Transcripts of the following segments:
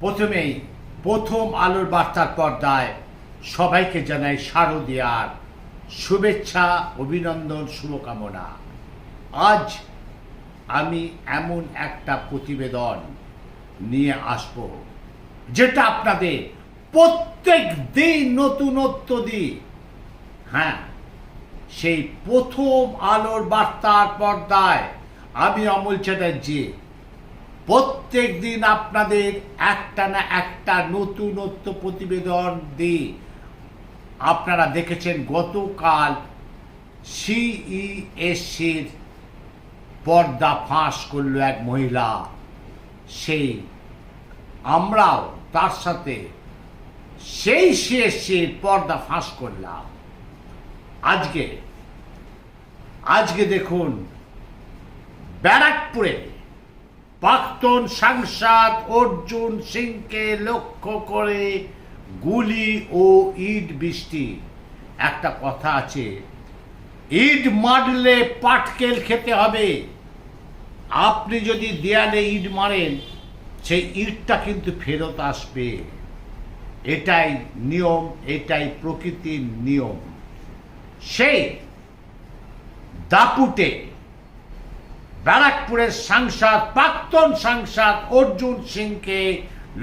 প্রথমেই প্রথম আলোর বার্তার পর্দায় সবাইকে জানাই শারদীয়ার শুভেচ্ছা, অভিনন্দন, শুভকামনা। আজ আমি এমন একটা প্রতিবেদন নিয়ে আসব যেটা আপনাদের প্রত্যেক দিন নতুনত্ব দিই। হ্যাঁ, সেই প্রথম আলোর বার্তার পর্দায় আমি অমল চ্যাটার্জি প্রত্যেক দিন আপনাদের একটা না একটা নতুনত্ব প্রতিবেদন দিই। আপনারা দেখেছেন গতকাল সিইএসসির পর্দা ফাঁস করল এক মহিলা, সেই আমরাও তার সাথে সেই সিইএসসির পর্দা ফাঁস করলাম। আজকে দেখুন, ব্যারাকপুরে প্রাক্তন সাংসদ অর্জুন সিংকে লক্ষ্য করে গুলি ও ইট বৃষ্টি। একটা কথা আছে, ইট মারলে পাটকেল খেতে হবে। আপনি যদি দেয়ালে ইট মারেন, সেই ইটটা কিন্তু ফেরত আসবে। এটাই নিয়ম, এটাই প্রকৃতির নিয়ম। সেই দাপুটে ব্যারাকপুরের সাংসদ, প্রাক্তন সাংসদ অর্জুন সিংকে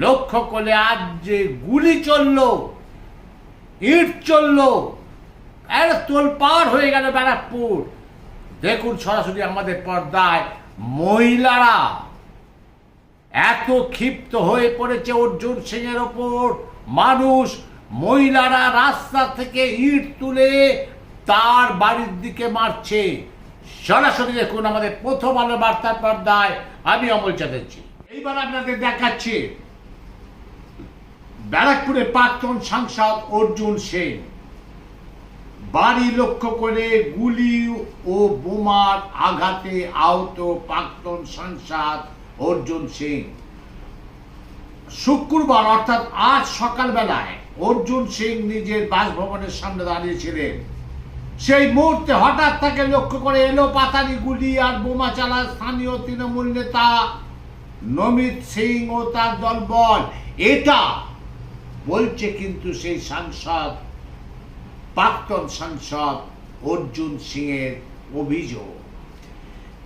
লক্ষ্য করে আজ যে গুলি চলল, ইট চলল, তোলপাড় হয়ে গেল ব্যারাকপুর। দেখুন সরাসরি আমাদের পর্দায় মহিলারা এত ক্ষিপ্ত হয়ে পড়েছে অর্জুন সিং এর ওপর। মহিলারা রাস্তা থেকে ইট তুলে তার বাড়ির দিকে মারছে। সরাসরি দেখুন আমাদের প্রথম আলো বার্তার পর্দায় আমি অমল চ্যাটার্জি। এইবার আপনাদের দেখাচ্ছি ব্যারাকপুরের প্রাক্তন সাংসদ অর্জুন সিং বাড়ি লক্ষ্য করে গুলি ও বোমার আঘাতে আহত প্রাক্তন সাংসদ অর্জুন সিং। শুক্রবার অর্থাৎ আজ সকালবেলায় অর্জুন সিং নিজের বাসভবনের সামনে দাঁড়িয়েছিলেন। সেই মুহূর্তে হঠাৎ তাকে লক্ষ্য করে এলো পাতারি গুলি আর বোমা চালা স্থানীয় তৃণমূল নেতা নমিত সিং ও তার দলবল। এটা বলছে কিন্তু সেই সাংসদ, প্রাক্তন সাংসদ অর্জুন সিং এর অভিযোগ।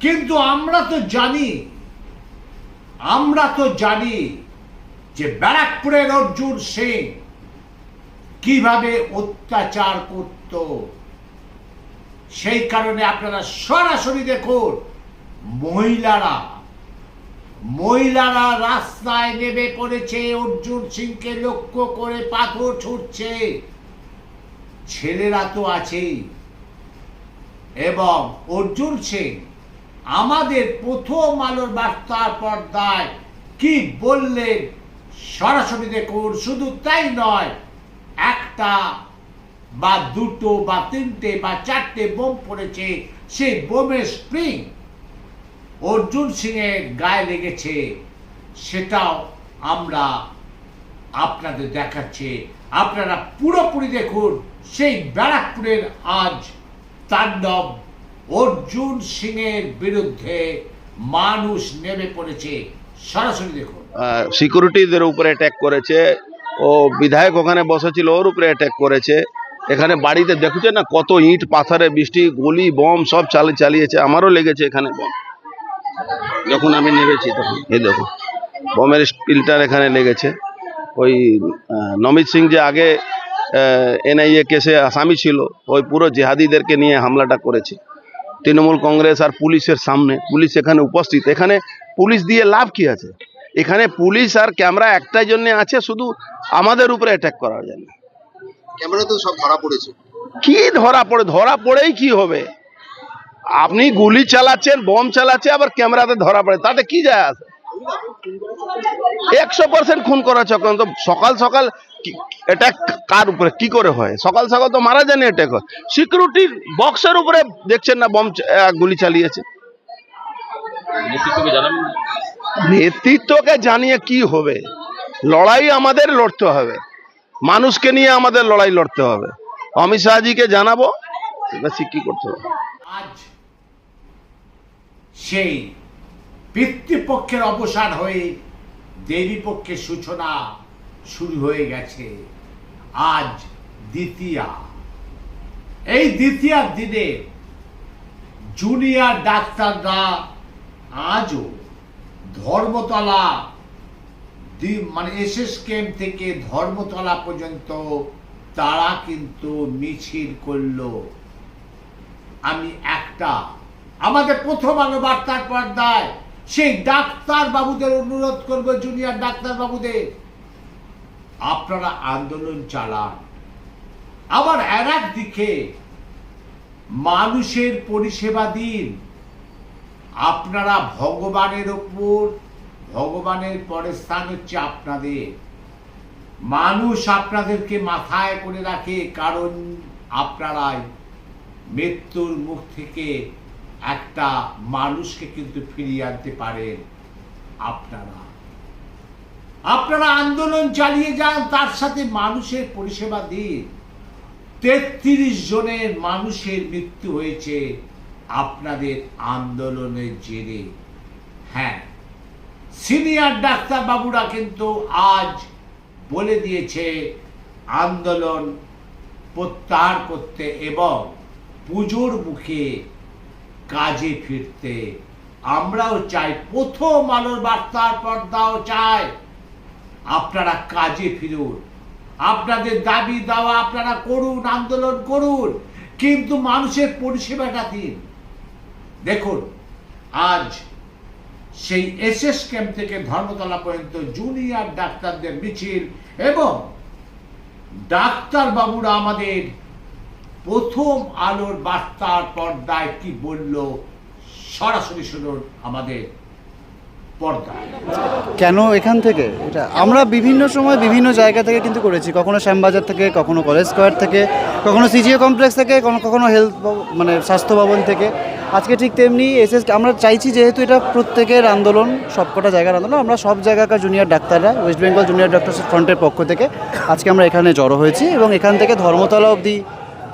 কিন্তু আমরা তো জানি যে ব্যারাকপুরের অর্জুন সিং কিভাবে অত্যাচার করত। সেই কারণে আপনারা সরাসরি দেখুন, মহিলারা রাস্তায় নেমে পড়েছে, অর্জুন সিংকে লক্ষ্য করে পাথর ছুটছে। ছেলেরা তো আছেই। এবং অর্জুন সিং আমাদের প্রথম আলোর বার্তার পর্দায় কি বললেন সরাসরি দেখুন। শুধু তাই নয়, একটা বা দুটো বা তিনটে বা চারটে বোম পড়েছে, সেই বোমের স্প্রিং অর্জুন সিং এর গায়ে লেগেছে, সেটাও আমরা আপনাদের দেখাচ্ছি। আপনারা পুরোপুরি দেখুন সেই ব্যারাকপুরের আজ তাণ্ডব। অর্জুন সিং এর বিরুদ্ধে মানুষ নেমে পড়েছে, সরাসরি দেখুন। সিকিউরিটিদের উপরে অ্যাটাক করেছে, ও বিধায়ক ওখানে বসেছিল, ওর উপরে অ্যাটাক করেছে। এখানে বাড়িতে দেখছে না কত ইট পাথরে বৃষ্টি, গুলি বম সব চালিয়েছে। আমারও লেগেছে এখানে বম, যখন আমি নেমেছি তখন। এই দেখো বমের স্পিলটার এখানে লেগেছে। ওই নমিত সিং যে আগে এনআইএ কেসে আসামি ছিল, ওই পুরো জেহাদিদেরকে নিয়ে হামলাটা করেছে তৃণমূল কংগ্রেস আর পুলিশের সামনে। পুলিশ এখানে উপস্থিত। এখানে পুলিশ দিয়ে লাভ কি আছে? এখানে পুলিশ আর ক্যামেরা একটাই জন্য আছে, শুধু আমাদের উপরে অ্যাটাক করার জন্য। ক্যামেরা তো সব ধরা পড়েছে। কি ধরা পড়েই কি হবে? আপনি গুলি চালাচ্ছেন, বম চালাচ্ছে, আবার ক্যামেরাতে ধরা পড়ে, তাতে কি যায় আসে? 100% খুন করা চক্রান্ত। সকাল সকাল অ্যাটাক কার উপরে কি করে হয়? সকাল সকাল তো মারা যায়নি, অ্যাটাক হয়। সিকিউরিটির বক্সের উপরে দেখছেন না বম গুলি চালিয়েছে। নেতৃত্বকে জানিয়ে কি হবে? লড়াই আমাদের লড়তে হবে, মানুষকে নিয়ে আমাদের লড়াই লড়তে হবে। অমিত শাহজিকে জানাবো কি করতে হবে। আজ সেই পিতৃপক্ষের অবসান হয়ে দেবীপক্ষের সূচনা শুরু হয়ে গেছে। আজ দ্বিতীয়া। এই দ্বিতীয়ার দিনে জুনিয়র ডাক্তাররা আজও ধর্মতলা মানে এসএস ক্যাম্প থেকে ধর্মতলা পর্যন্ত তারা কিন্তু মিছিল করলো। আমি আমাদের প্রথম আলো বার্তার পর্দায় সেই ডাক্তার বাবুদের অনুরোধ করব, জুনিয়র ডাক্তার বাবুদের, আপনারা আন্দোলন চালান। আবার আর একদিকে মানুষের পরিষেবা দিন। আপনারা ভগবানের ওপর, ভগবানের পরের স্থান হচ্ছে আপনাদের। মানুষ আপনাদেরকে মাথায় করে রাখে, কারণ আপনারাই মৃত্যুর মুখ থেকে একটা মানুষকে কিন্তু ফিরিয়ে আনতে পারেন। আপনারা আন্দোলন চালিয়ে যান, তার সাথে মানুষের পরিষেবা দিন। 33 জনের মানুষের মৃত্যু হয়েছে আপনাদের আন্দোলনের জেরে। হ্যাঁ, সিনিয়র ডাক্তার বাবুরা কিন্তু আজ বলে দিয়েছে আন্দোলন প্রত্যাহার করতে এবং পুজোর মুখে কাজে ফিরতে। আমরাও চাই, প্রথম আলোর বার্তার পর্দাও চাই আপনারা কাজে ফিরুন। আপনাদের দাবি দাওয়া আপনারা করুন, আন্দোলন করুন, কিন্তু মানুষের পরিষেবাটা দিন। দেখুন, আজ সেই এসএস ক্যাম্প থেকে ধর্মতলা পর্যন্ত জুনিয়র ডাক্তারদের মিছিল এবং ডাক্তার বাবুরা আমাদের প্রথম আলোর বার্তার পর্দায় কি বলল, সরাসরি শুনুন আমাদের পর্দায়। কেন এখান থেকে? এটা আমরা বিভিন্ন সময় বিভিন্ন জায়গা থেকে কিন্তু করেছি, কখনো শ্যামবাজার থেকে, কখনো কলেজ স্কোয়ার থেকে, কখনো সিজিও কমপ্লেক্স থেকে, কখনো হেলথ মানে স্বাস্থ্য ভবন থেকে। আজকে ঠিক তেমনি আমরা চাইছি, যেহেতু এটা প্রত্যেকের আন্দোলন, সবকটা জায়গার আন্দোলন, আমরা সব জায়গাকার জুনিয়র ডাক্তাররা ওয়েস্ট বেঙ্গল জুনিয়র ডক্টরস ফ্রন্টের পক্ষ থেকে আজকে আমরা এখানে জড়ো হয়েছি এবং এখান থেকে ধর্মতলা অবধি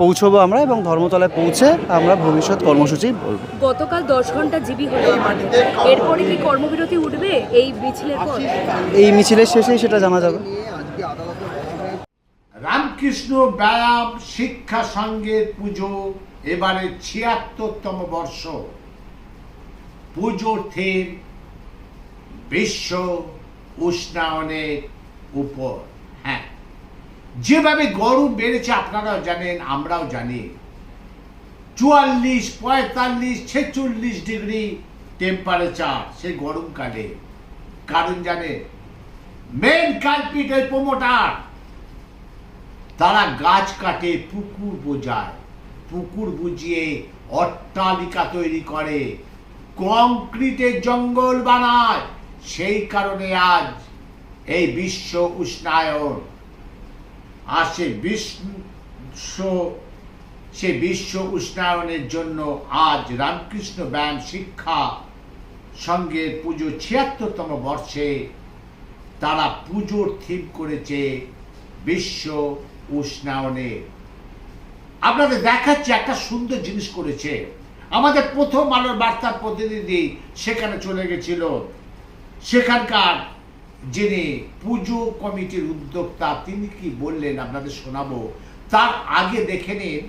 পৌঁছবো আমরা, এবং ধর্মতলায় পৌঁছে আমরা ভবিষ্যৎ কর্মসূচি বলবো। গতকাল 10 ঘন্টা জিবি হলো আমাদের, এরপরে কি কর্মবিরতি উঠবে এই মিছিলের পর? এই মিছিলের শেষেই সেটা জানা যাবে। রামকৃষ্ণ ব্যায়াম শিক্ষা সংঘের পুজো এবারে ৭৬তম বর্ষ। পুজোর থিম বিশ্ব উষ্ণায়নের উপর। হ্যাঁ, যেভাবে গরম বেড়েছে আপনারাও জানেন, আমরাও জানি। ৪৪, ৪৫, ৪৬ ডিগ্রি টেম্পারেচার সেই গরমকালে। কারণ জানে, মেন কালপিট ওই প্রমোটার। তারা গাছ কাটে, পুকুর বোঝায়, পুকুর বুঝিয়ে অট্টালিকা তৈরি করে, কংক্রিটের জঙ্গল বানায়। সেই কারণে আজ এই বিশ্ব উষ্ণায়ন আর সেই বিশ্ব উষ্ণায়নের জন্য আজ রামকৃষ্ণ ব্যায়াম শিক্ষা সংঘের পুজো ৭৬তম বর্ষে তারা পুজোর থিম করেছে বিশ্ব উষ্ণায়নে। আপনাদের দেখাচ্ছে একটা সুন্দর জিনিস করেছে। আমাদের প্রথম আলোর বার্তার প্রতিনিধি সেখানে চলে গেছিল। সেখানকার যিনি পুজো কমিটির উদ্যোক্তা, তিনি কি বললেন আপনাদের শোনাবো। তার আগে দেখে নিন,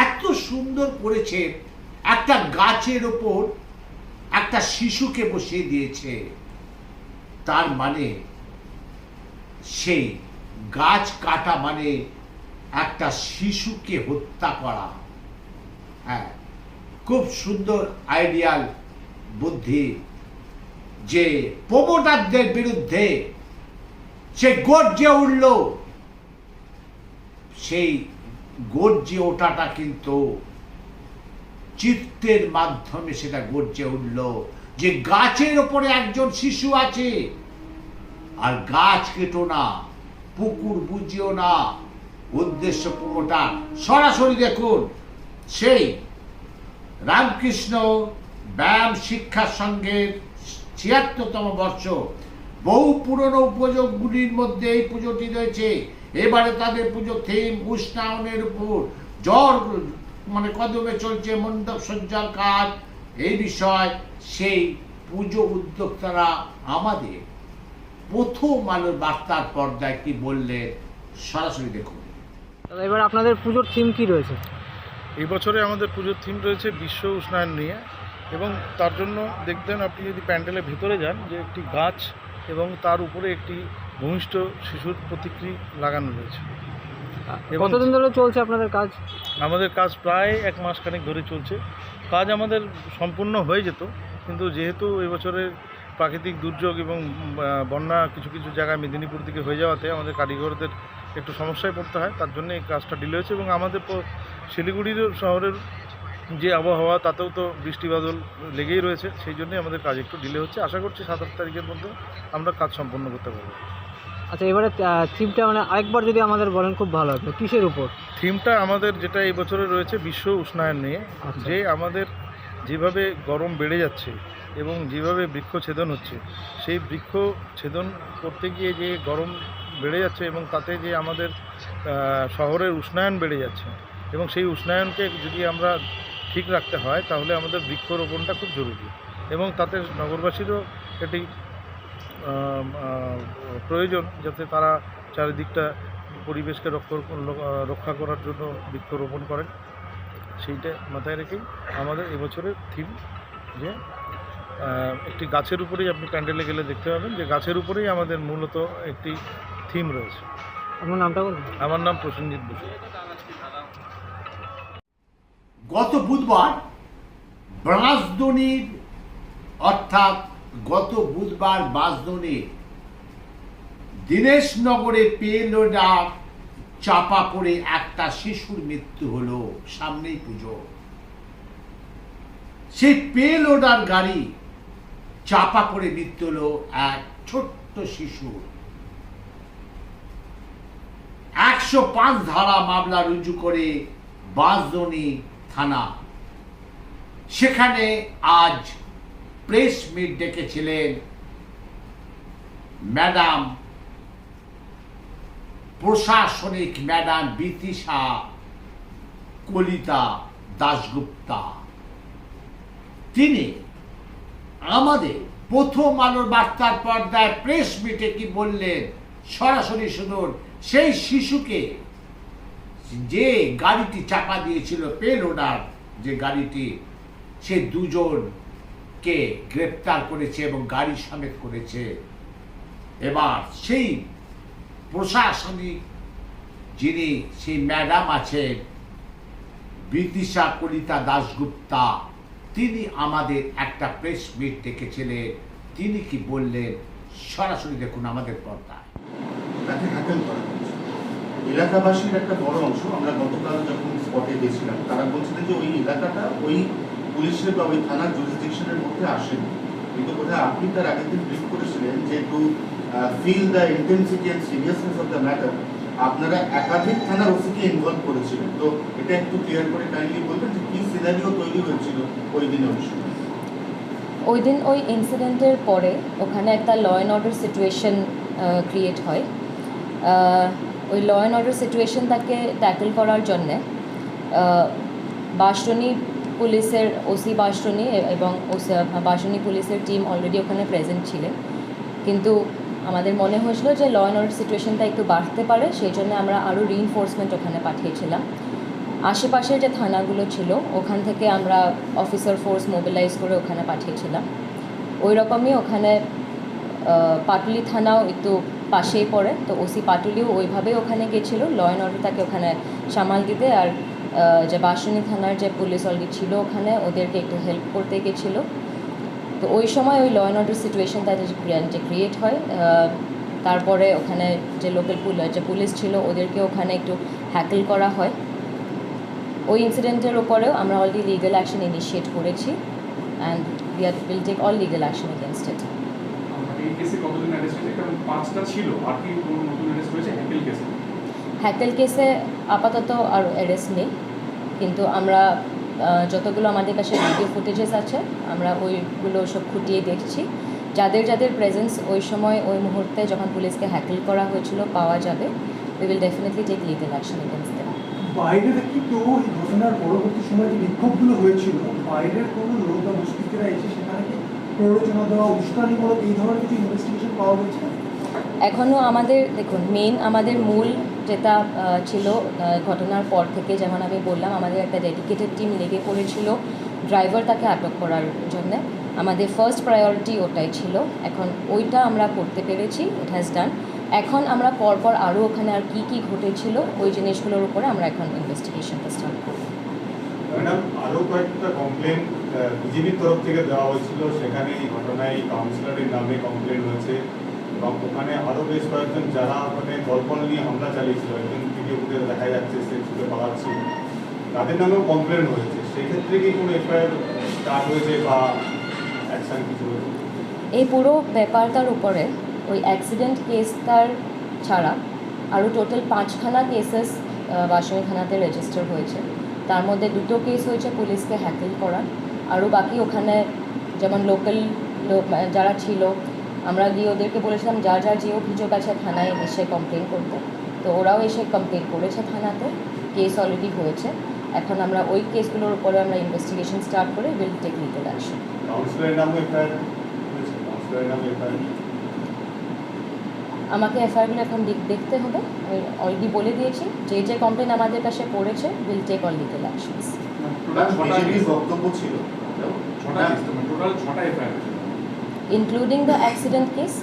এত সুন্দর করেছে, একটা গাছের ওপর একটা শিশুকে বসিয়ে দিয়েছে। তার মানে সেই গাছ কাটা মানে একটা শিশুকে হত্যা করা। হ্যাঁ, খুব সুন্দর আইডিয়াল বুদ্ধি, যে প্রমোটারদের বিরুদ্ধে সে গর্জে উঠল। সেই গর্জে ওঠাটা কিন্তু চিত্রের মাধ্যমে সেটা গর্জে উঠল যে গাছের ওপরে একজন শিশু আছে। আর গাছ কেটো না, পুকুর বুঝিও না, উদ্দেশ্য প্রমোটার। সরাসরি দেখুন, সেই রামকৃষ্ণ ব্যায়াম শিক্ষা সংঘের ৭৬তম বর্ষ। বহু পুরনো উপযোগগুলির মধ্যে এই পুজোটি রয়েছে। এবারে তাদের পুজো থিম উষ্ণায়নের উপর। জ্বর মানে কদমে চলছে মণ্ডপ সজ্জার কাজ। এই বিষয় সেই পুজো উদ্যোক্তারা আমাদের প্রথম আলোর বার্তার পর্দায় কি বললেন সরাসরি দেখুন। দাদা, এবার আপনাদের পুজোর থিম কি রয়েছে? এই বছরে আমাদের পুজোর থিম রয়েছে বিশ্ব উষ্ণায়ন নিয়ে, এবং তার জন্য দেখবেন আপনি যদি প্যান্ডেলের ভিতরে যান যে একটি গাছ এবং তার উপরে একটি ভূমিষ্ঠ শিশুর প্রতিকৃতি লাগানো রয়েছে। এবং কতদিন ধরে চলছে আপনাদের কাজ? আমাদের কাজ প্রায় 1 মাস খানেক ধরে চলছে। কাজ আমাদের সম্পূর্ণ হয়ে যেত, কিন্তু যেহেতু এবছরের প্রাকৃতিক দুর্যোগ এবং বন্যা কিছু কিছু জায়গায় মেদিনীপুর দিকে হয়ে যাওয়াতে আমাদের কারিগরদের একটু সমস্যায় পড়তে হয়, তার জন্য এই কাজটা ডিলে হয়েছে। এবং আমাদের শিলিগুড়ির শহরের যে আবহাওয়া তাতেও তো বৃষ্টি বাদল লেগেই রয়েছে, সেই জন্যই আমাদের কাজ একটু ডিলে হচ্ছে। আশা করছি 7-8 তারিখের মধ্যে আমরা কাজ সম্পন্ন করতে পারবো। আচ্ছা, এবারে থিমটা মানে আরেকবার যদি আমাদের বলেন খুব ভালো হবে, কিসের উপর? থিমটা আমাদের যেটা এই বছরে রয়েছে বিশ্ব উষ্ণায়ন নিয়ে। আচ্ছা। যে আমাদের যেভাবে গরম বেড়ে যাচ্ছে এবং যেভাবে বৃক্ষ ছেদন হচ্ছে, সেই বৃক্ষ ছেদন করতে গিয়ে যে গরম বেড়ে যাচ্ছে এবং তাতে যে আমাদের শহরের উষ্ণায়ন বেড়ে যাচ্ছে, এবং সেই উষ্ণায়নকে যদি আমরা ঠিক রাখতে হয় তাহলে আমাদের বৃক্ষরোপণটা খুব জরুরি, এবং তাতে নগরবাসীরও একটি প্রয়োজন যাতে তারা চারিদিকটা পরিবেশকে রক্ষা করার জন্য বৃক্ষরোপণ করেন। সেইটা মাথায় রেখেই আমাদের এবছরের থিম যে একটি গাছের উপরেই, আপনি প্যান্ডেলে গেলে দেখতে পাবেন যে গাছের উপরেই আমাদের মূলত একটি থিম রয়েছে। আপনার নামটা বলুন। আমার নাম প্রসেনজিৎ বসু। গত বুধবার বাঁশদ্বনির দীনেশনগরে পেলোডার চাপা পড়ে একটা শিশুর মৃত্যু হলো। সামনেই পুজো, সেই পেলোডার গাড়ি চাপা পড়ে মৃত্যু হলো এক ছোট্ট শিশুর। 105 ধারা মামলা রুজু করে বাঁশদ্বনি থানা সেখানে আজ প্রেস মিট ডেকেছিলেন ম্যাডাম, প্রশাসনিক ম্যাডাম বিদিশা কলিতা দাশগুপ্তা। তিনি আমাদের প্রথম আলোর বার্তার পর্দায় প্রেস মিটে কি বললেন সরাসরি শুনুন। সেই শিশুকে যে গাড়িটি চাপা দিয়েছিল, পেলোডার যে গাড়িটি, সে 2 জনকে গ্রেপ্তার করেছে এবং গাড়ি সমেত করেছে। এবার সেই প্রশাসনিক যিনি সেই ম্যাডাম আছেন বিদিশা কলিতা দাশগুপ্তা, তিনি আমাদের একটা প্রেস মিট ডেকেছিলেন। তিনি কি বললেন সরাসরি দেখুন আমাদের পর্দায়। তাকে হ্যাকেল করা হয়েছে। এলাকাবাসীর একটা বড় অংশ, আমরা গতকাল যখন স্পটে গেছিলাম, তারা বলছিলেন যে ওই এলাকাটা ওই পুলিশের বা ওই থানার জুরিসডিকশনের মধ্যে আসেনি, কিন্তু বোধহয় আপনি তার আগের দিন ব্রিফ করেছিলেন যে to feel the intensity and seriousness of the matter আপনারা একাধিক থানার ওসিকে ইনভলভ করেছিলেন। তো এটা একটু ক্লিয়ার করে কাইন্ডলি বলবেন যে কী সিনারিও তৈরি হয়েছিল ওই দিনে ওই সময়? ওই দিন ওই ইনসিডেন্টের পরে ওখানে একটা law and order situation create হয়। ওই ল অ্যান্ড অর্ডার সিচুয়েশনটাকে ট্যাকেল করার জন্যে বাঁশদ্বনি পুলিশের ওসি বাঁশদ্বনি এবং বাঁশদ্বনি পুলিশের টিম অলরেডি ওখানে প্রেজেন্ট ছিলেন, কিন্তু আমাদের মনে হয়েছিল যে ল অ্যান্ড অর্ডার সিচুয়েশনটা একটু বাড়তে পারে, সেই জন্য আমরা আরও রিইনফোর্সমেন্ট ওখানে পাঠিয়েছিলাম। আশেপাশের যে থানাগুলো ছিল ওখান থেকে আমরা অফিসার ফোর্স মোবিলাইজ করে ওখানে পাঠিয়েছিলাম। ওই রকমই ওখানে পাটুলি থানাও একটু পাশেই পড়ে, তো ওসি পাটুলিও ওইভাবেই ওখানে গেছিলো ল অ্যান্ড অর্ডারটাকে ওখানে সামাল দিতে, আর যে বাঁশদ্বনি থানার যে পুলিশ অলরেডি ছিল ওখানে ওদেরকে একটু হেল্প করতে গেছিলো। তো ওই সময় ওই ল অ্যান্ড অর্ডার সিচুয়েশনটা যে ক্রিয়েট হয়, তারপরে ওখানে যে লোকাল যে পুলিশ ছিল ওদেরকে ওখানে একটু হ্যাকেল করা হয়। ওই ইনসিডেন্টের ওপরেও আমরা অলরেডি লিগাল অ্যাকশন ইনিশিয়েট করেছি and will take all legal action against it. এই কেসে কতদিন অ্যারেস্ট হয়েছে? কারণ 5টা ছিল, আর কি কোনো নতুন অ্যারেস্ট হয়েছে হ্যাকেল কেসে? হ্যাকেল কেসে আপাতত আর অ্যারেস্ট নেই, কিন্তু আমরা যতগুলো আমাদের কাছে ভিডিও ফুটেজেস আছে আমরা ওইগুলো সব খুঁটিয়ে দেখছি। যাদের যাদের প্রেজেন্স ওই সময় ওই মুহূর্তে যখন পুলিশকে হ্যাকেল করা হয়েছিল পাওয়া যাবে, we will definitely take legal action against them. বাইরে থেকে তো এই ঘটনার পরবর্তী সময় যে বিক্ষোভগুলো হয়েছিল, বাইরের কোনো লোক বা দুষ্কৃতীরা এসে সেখানে কি প্ররোচনা দেওয়া, উস্কানিমূলক এই ধরনের কিছু ইনভেস্টিগেশন পাওয়া গেছে? এখনও আমাদের দেখুন মেন আমাদের মূল যেটা ছিল ঘটনার পর থেকে, যেমন আমি বললাম আমাদের একটা ডেডিকেটেড টিম লেগে পড়েছিল ড্রাইভার তাকে আটক করার জন্য। আমাদের ফার্স্ট প্রায়োরিটি ওটাই ছিল। এখন ওইটা আমরা করতে পেরেছি, ইট হ্যাজ ডান। এখন আমরা পরপর আরও ওখানে আর কি কি ঘটেছিল ওই জিনিসগুলোর উপরে আমরা এখন ইনভেস্টিগেশনটা স্টার্ট করব। ম্যাডাম, আরও কয়েকটা কমপ্লেন বিজেপির তরফ থেকে দেওয়া হয়েছিল, সেখানে এই ঘটনায় কাউন্সিলরের নামে কমপ্লেন হয়েছে এবং ওখানে আরও বেশ কয়েকজন যারা ওখানে দলবল নিয়ে হামলা চালিয়েছিল, একজন ভিডিও ফুটেজ দেখা যাচ্ছে সে ছুটে পালাচ্ছে, তাদের নামেও কমপ্লেন হয়েছে। সেক্ষেত্রে কি কোনো এফআইআর স্টার্ট হয়েছে বা অ্যাকশন কিছু হয়েছে? এই পুরো ব্যাপারটার উপরে ওই অ্যাক্সিডেন্ট কেসটার ছাড়া আরও টোটাল 5খানা কেসেস বাসন্তী থানাতে রেজিস্টার হয়েছে। তার মধ্যে 2টো কেস হয়েছে পুলিশকে হ্যাকেল করা, আরও বাকি ওখানে যেমন লোকাল লোক যারা ছিল আমরা গিয়ে ওদেরকে বলেছিলাম যার যার যে অভিযোগ আছে থানায় এসে কমপ্লেন করতে, তো ওরাও এসে কমপ্লেন করেছে থানাতে, কেস অলরেডি হয়েছে। এখন আমরা ওই কেসগুলোর উপরে আমরা ইনভেস্টিগেশন স্টার্ট করে উইল টেক লিগাল অ্যাকশন। কাউন্সিলরের নামে এফআইআর হয়েছে? কাউন্সিলরের নামে এফআইআর? আমাকে এফআইআরগুলো এখন দেখতে হবে। আমি অলরেডি বলে দিয়েছি যে যে কমপ্লেন আমাদের কাছে পড়েছে will take all legal actions. বিজেপির বক্তব্য ছিল টোটাল 6টা FIR including the accident case.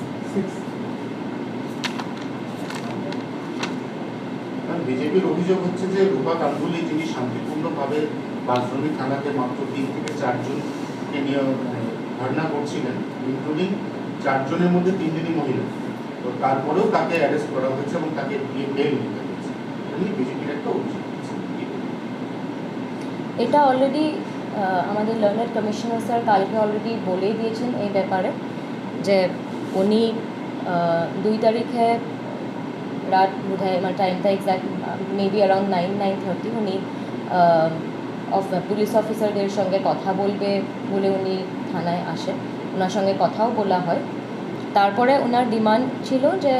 বিজেপির অভিযোগ হচ্ছে যে রূপা গাঙ্গুলি যিনি শান্তিপূর্ণভাবে বাঁশদ্রোণী থানাতে মাত্র 3 থেকে 4 জনকে নিয়ে ধর্ণা করছিলেন, ইনক্লুডিং 4 জনের মধ্যে 3 জনই মহিলা, তো তারপরেও তাকে অ্যারেস্ট করা হয়েছে এবং তাকে বেল দিতে হয়েছে। এমনি বিজেপির একটা অভিযোগ। এটা অলরেডি আমাদের লার্নার কমিশনার স্যার কালকে অলরেডি বলেই দিয়েছেন এই ব্যাপারে, যে উনি 2 তারিখে রাত বোধহয় আমার টাইমটা এক্স্যাক্ট মেবি অ্যারাউন্ড 9-9:30 উনি পুলিশ অফিসারদের সঙ্গে কথা বলবে বলে উনি থানায় আসেন। ওনার সঙ্গে কথাও বলা হয়। তারপরে ওনার ডিমান্ড ছিল যে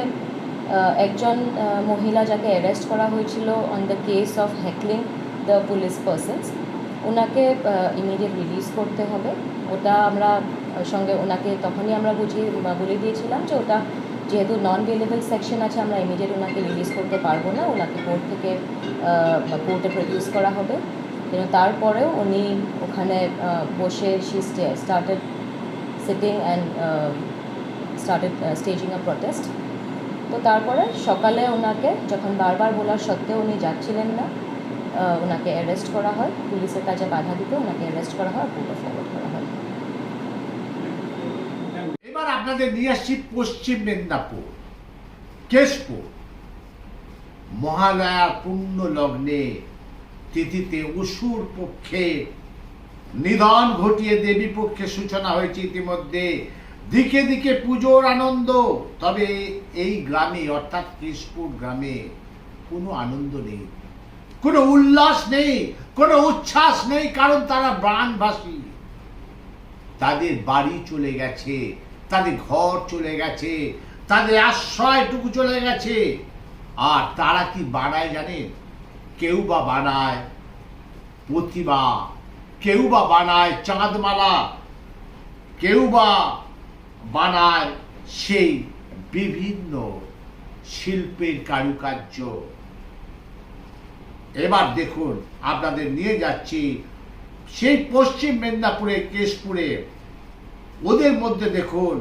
একজন মহিলা যাকে অ্যারেস্ট করা হয়েছিল on the case of heckling the police persons, ওনাকে ইমিডিয়েট রিলিজ করতে হবে। ওটা আমরা সঙ্গে ওনাকে তখনই আমরা বলে দিয়েছিলাম যে ওটা যেহেতু নন বেলেবল সেকশন আছে, আমরা ইমিডিয়েট ওনাকে রিলিজ করতে পারবো না, ওনাকে কোর্ট থেকে কোর্টে প্রডিউস করা হবে। কিন্তু তারপরেও উনি ওখানে বসে started sitting and started staging a protest. তো তারপরে সকালে ওনাকে যখন বারবার বলার সত্ত্বেও উনি যাচ্ছিলেন না, ওনাকে অ্যারেস্ট করা হয়, পুলিশের কাছে বাধা দিতে ওনাকে অ্যারেস্ট করা হয়, কোর্টে ফরওয়ার্ড করা হয়। এবার আপনাদের নিয়ে আসছি পশ্চিম মেদিনীপুর কেশপুর। মহালয়ার পুণ্য লগ্নে তিথিতে অসুর পক্ষে নিধন ঘটিয়ে দেবী পক্ষে সূচনা হয়েছে ইতিমধ্যে। দিকে দিকে পুজোর আনন্দ, তবে এই গ্রামে অর্থাৎ কেশপুর গ্রামে কোনো আনন্দ নেই, কোনো উল্লাস নেই, কোনো উচ্ছ্বাস নেই, কারণ তারা প্রাণবাসী। তাদের বাড়ি চলে গেছে, তাদের ঘর চলে গেছে, তাদের আশ্রয়টুকু চলে গেছে। আর তারা কি বানায় জানেন? কেউ বা বানায় প্রতিমা, কেউ বা বানায় চাঁদমালা, কেউ বা বানায় সেই বিভিন্ন শিল্পের কারুকার্য। এবার দেখুন আপনাদের নিয়ে যাচ্ছি সেই পশ্চিম মেদিনীপুরে কেশপুরে। ওদের মধ্যে দেখুন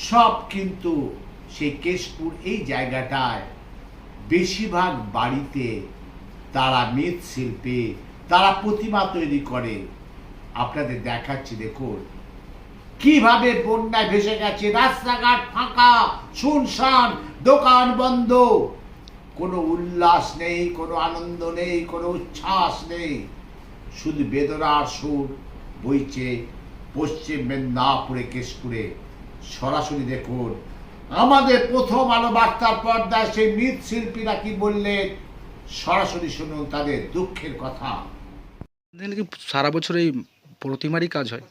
সব কিন্তু সেই কেশপুর এই জায়গাটায় বেশিরভাগ বাড়িতে তারা মৃৎশিল্পে তারা প্রতিমা তৈরি করে। আপনাদের দেখাচ্ছি দেখুন কিভাবে বন্যায় ভেসে গেছে, রাস্তাঘাট ফাঁকা শুনশান, দোকান বন্ধ, কোনো উল্লাস নেই, কোনো আনন্দ নেই, কোনো উচ্ছ্বাস নেই, শুধু বেদনার সুর বইছে পশ্চিম মেদিনীপুরে কেশপুরে। সরাসরি দেখুন আমাদের প্রথম আলো বার্তার পর্দায় সেই মৃৎশিল্পীরা কি বললেন, সরাসরি শুনুন তাদের দুঃখের কথা। কি সারা বছর এই প্রতিমারই কাজ হয়?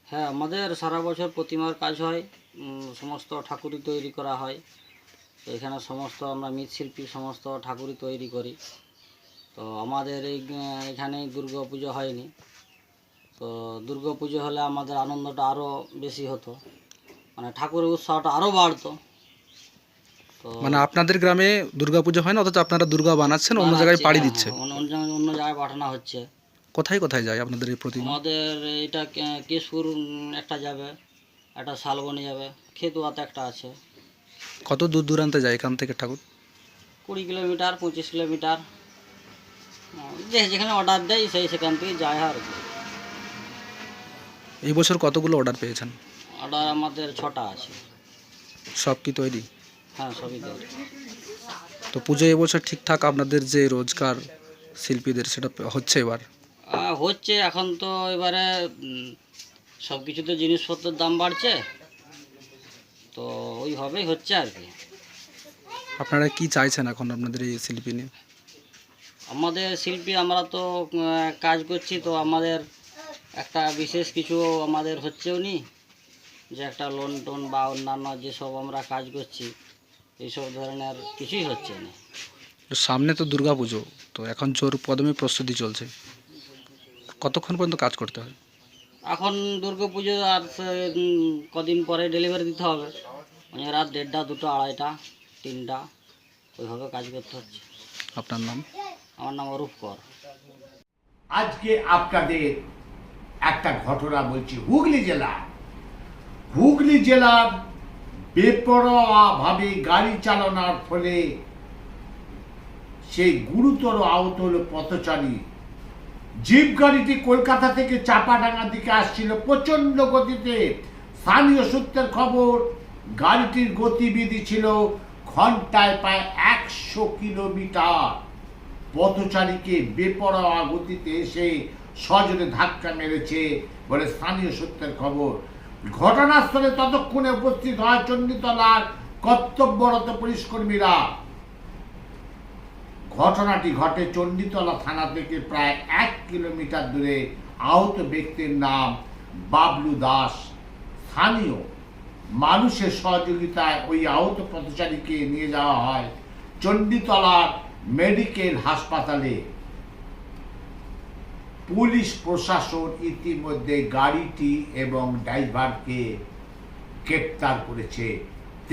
হ্যাঁ, আমাদের সারা বছর প্রতিমার কাজ হয়, সমস্ত ঠাকুরই তৈরি করা হয়। তো এখানে সমস্ত আমরা মৃৎশিল্পী সমস্ত ঠাকুরই তৈরি করি। তো আমাদের এখানেই দুর্গা পুজো হয়নি, তো দুর্গা পুজো হলে আমাদের আনন্দটা আরও বেশি হতো, মানে ঠাকুরের উৎসাহটা আরও বাড়তো। তো মানে আপনাদের গ্রামে দুর্গাপুজো হয় না, অথচ আপনারা দুর্গা বানাচ্ছেন, অন্য জায়গায় পাড়ি দিচ্ছে। অন্য জায়গায় পাঠানো হচ্ছে। কোথায় কোথায় যায় আপনাদের এই প্রতিমা? আমাদের এটা কেশপুর একটা যাবে, একটা শালবনি যাবে, খেতুয়াতে একটা আছে। কত দূর দূরান্তে যায় এখান থেকে ঠাকুর? 20 কিলোমিটার 25 কিলোমিটার, যেখানে অর্ডার দেয় সেখান থেকে যায়। আর এই বছর কতগুলো অর্ডার পেয়েছেন? অর্ডার আমাদের 6টা আছে। সব কি তৈরি? হ্যাঁ, সবই তৈরি। তো পুজো এবছর ঠিকঠাক আপনাদের যে রোজগার শিল্পীদের সেটা হচ্ছে এবার? হচ্ছে এখন তো এবারে সব কিছুতে জিনিসপত্রের দাম বাড়ছে, তো ওইভাবেই হচ্ছে আর কি। আপনারা কি চাইছেন এখন আপনাদের এই শিল্পী নিয়ে? আমাদের শিল্পী আমরা তো কাজ করছি, তো আমাদের একটা বিশেষ কিছু আমাদের হচ্ছেও নি, যে একটা লোন টোন বা অন্যান্য যেসব আমরা কাজ করছি এইসব ধরনের কিছুই হচ্ছে না। সামনে তো দুর্গাপুজো, তো এখন জোর কদমে প্রস্তুতি চলছে, কতক্ষণ পর্যন্ত কাজ করতে হয়? এখন দুর্গাপুজো আর কদিন পরে ডেলিভারি দিতে হবে, মানে রাত 1:30, 2টা, 2:30, 3টা ওইভাবে কাজ করতে হচ্ছে। আপনার নাম? আমার নাম অরূপ কর। আজকে আপনাদের একটা ঘটনা বলছি। হুগলি জেলার বেপরোয়াভাবে গাড়ি চালানোর ফলে সেই গুরুতর আহত হল পথচারী। জিপ গাড়িটি কলকাতা থেকে চাপাডাঙ্গার দিকে আসছিল প্রচন্ড গতিতে। স্থানীয় সূত্রের খবর, গাড়িটির গতিবিধি ছিল ঘন্টায় প্রায় 100 কিলোমিটার। পথচারীকে বেপরোয়া গতিতে এসে সজোরে ধাক্কা মেরেছে বলে স্থানীয় সূত্রের খবর। ঘটনাস্থলে ততক্ষণে উপস্থিত হয় চণ্ডীতলার কর্তব্যরত পুলিশকর্মীরা। ঘটনাটি ঘটে চণ্ডীতলা থানা থেকে প্রায় 1 কিলোমিটার দূরে। আহত ব্যক্তির নাম বাবলু দাস। স্থানীয় মানুষের সহযোগিতায় ওই আহত পথচারীকে নিয়ে যাওয়া হয় চণ্ডীতলার মেডিকেল হাসপাতালে। পুলিশ প্রশাসন ইতিমধ্যে গাড়িটি এবং ড্রাইভারকে গ্রেপ্তার করেছে।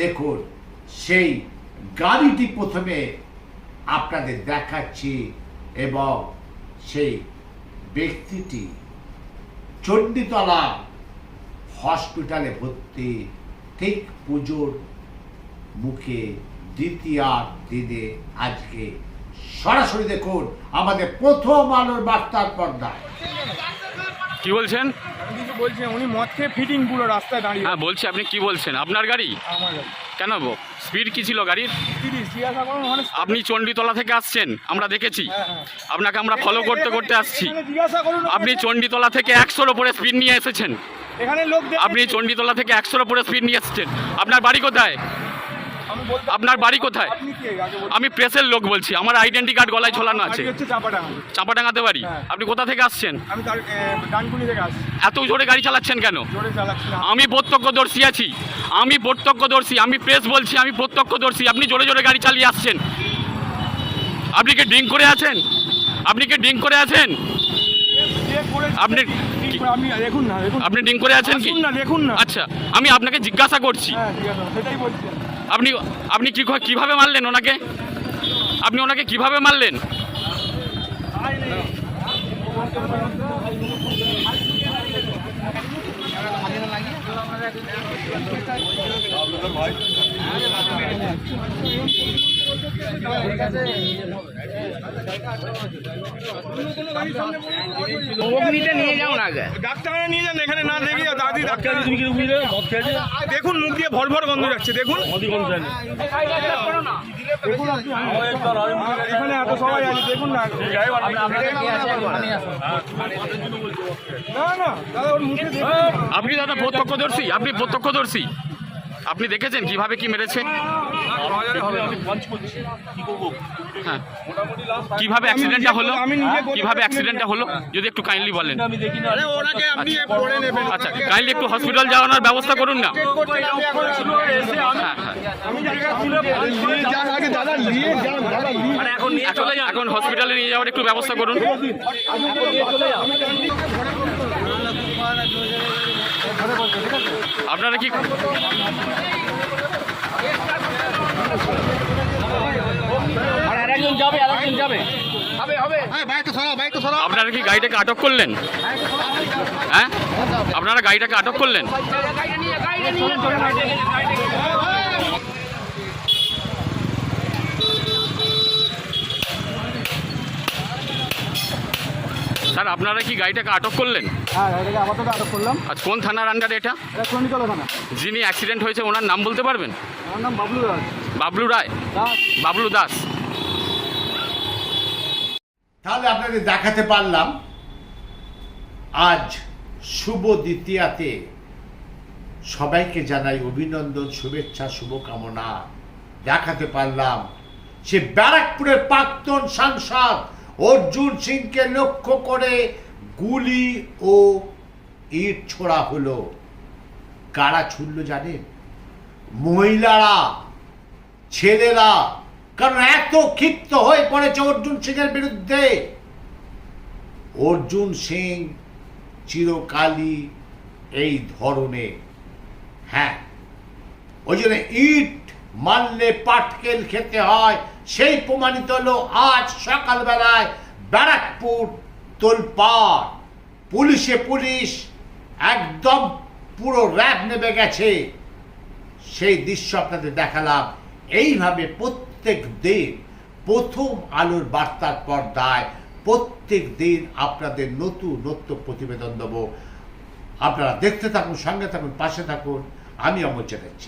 দেখুন সেই গাড়িটি প্রথমে আপনাদের দেখাচ্ছি, এবং সেই ব্যক্তিটি চণ্ডীতলা হসপিটালে ভর্তি। ঠিক পুজোর মুখে দ্বিতীয় দিনে আজকে সরাসরি দেখুন আমাদের প্রথম আলোর বার্তার পর্দায়। কি বলছেন? বলছেন উনি মদ খেয়ে ফিটিং পুরো রাস্তায় দাঁড়িয়ে। হ্যাঁ বলছি, আপনি কি বলছেন? আপনার গাড়ি? আমার গাড়ি। কেন স্পিড কি ছিল গাড়ির? জিজ্ঞাসা করুন, মানে আপনি চণ্ডীতলা থেকে আসছেন, আমরা দেখেছি। হ্যাঁ। আপনাকে আমরা ফলো করতে করতে আসছি। জিজ্ঞাসা করুন, আপনি চণ্ডীতলা থেকে 100-র উপরে স্পিড নিয়ে এসেছেন। এখানে লোক আপনি চণ্ডীতলা থেকে 100-র উপরে স্পিড নিয়ে এসেছেন। আপনার বাড়ি কোথায়? আপনার বাড়ি কোথায়? আমি প্রেসের লোক বলছি, আমার আইডেন্টি কার্ড গলায় ঝোলানো আছে। চাপাডাঙ্গাতে বাড়ি। আপনি কোথা থেকে আসছেন? আমি ডানকুনি থেকে আসছি। এত জোরে গাড়ি চালাচ্ছেন কেন? জোরে চালাচ্ছি না। আমি প্রত্যক্ষদর্শী আছি, আমি প্রত্যক্ষদর্শী, আমি প্রেস বলছি, আমি প্রত্যক্ষদর্শী। আপনি জোরে জোরে গাড়ি চালিয়ে আসছেন। আপনি কি ড্রিঙ্ক করে আছেন? আপনি কি ড্রিঙ্ক করে আছেন? আপনি দেখুন না, দেখুন আপনি ড্রিঙ্ক করে আছেন কি? দেখুন না। আচ্ছা, আমি আপনাকে জিজ্ঞাসা করছি, সেটাই বলছি। আপনি আপনি কিভাবে মারলেন ওনাকে? আপনি ওনাকে কিভাবে মারলেন? নিয়ে যাও না, ডাক্তারখানা নিয়ে যান। এখানে না দেখি দাদি ডাক্তার দেখুন, মুখ দিয়ে ভর ভর গন্ধ যাচ্ছে। দেখুন এখানে এত সবাই আছে, দেখুন না। না দাদা, ওর মুখে আপনি দাদা প্রত্যক্ষদর্শী, আপনি প্রত্যক্ষদর্শী, আপনি দেখেছেন কিভাবে কি মেরেছে? হ্যাঁ, কিভাবে অ্যাক্সিডেন্টটা হলো? কিভাবে অ্যাক্সিডেন্টটা হলো যদি একটু কাইন্ডলি বলেন। আচ্ছা, কাইন্ডলি একটু হসপিটাল যাওয়ানোর ব্যবস্থা করুন না। এখন হসপিটালে নিয়ে যাওয়ার একটু ব্যবস্থা করুন। আপনারা কি আপনারা কি গাড়িটাকে আটক করলেন? হ্যাঁ, আপনারা গাড়িটাকে আটক করলেন? স্যার, আপনারা কি গাড়িটাকে আটক করলেন? হ্যাঁ, গাড়িটাকে আপাতত আটক করলাম। আজ কোন থানার আন্ডারে এটা? এটা ক্রনিকল থানা। যিনি অ্যাক্সিডেন্ট হয়েছে ওনার নাম বলতে পারবেন? আমার নাম বাবলু রাজ। বাবলু রায়, বাবলু দাস। তাহলে আপনাদের দেখাতে পারলাম আজ শুভ দ্বিতীয়াতে সবাইকে জানাই অভিনন্দন, শুভেচ্ছা, শুভকামনা। দেখাতে পারলাম সে ব্যারাকপুরের প্রাক্তন সাংসদ অর্জুন সিংকে লক্ষ্য করে গুলি ও ইট ছোড়া হলো। কারা ছুড়ল জানেন? মহিলারা, ছেলেরা। কারণ এত ক্ষিপ্ত হয়ে পড়েছে অর্জুন সিংয়ের বিরুদ্ধে। অর্জুন সিং চিরকালই এই ধরনের, হ্যাঁ, ওই জন্য ইট মারলে পাটকেল খেতে হয়, সেই প্রমাণিত হলো আজ সকালবেলায় ব্যারাকপুর তোলপাড়। পুলিশ একদম পুরো র্যাব নেমে গেছে। সেই দৃশ্য আপনাদের দেখালাম। এইভাবে প্রত্যেক দিন প্রথম আলোর বার্তার পর্দায় প্রত্যেক দিন আপনাদের নতুন প্রতিবেদন দেবো। আপনারা দেখতে থাকুন, সঙ্গে থাকুন, পাশে থাকুন। আমি অমর চ্যাটার্জি।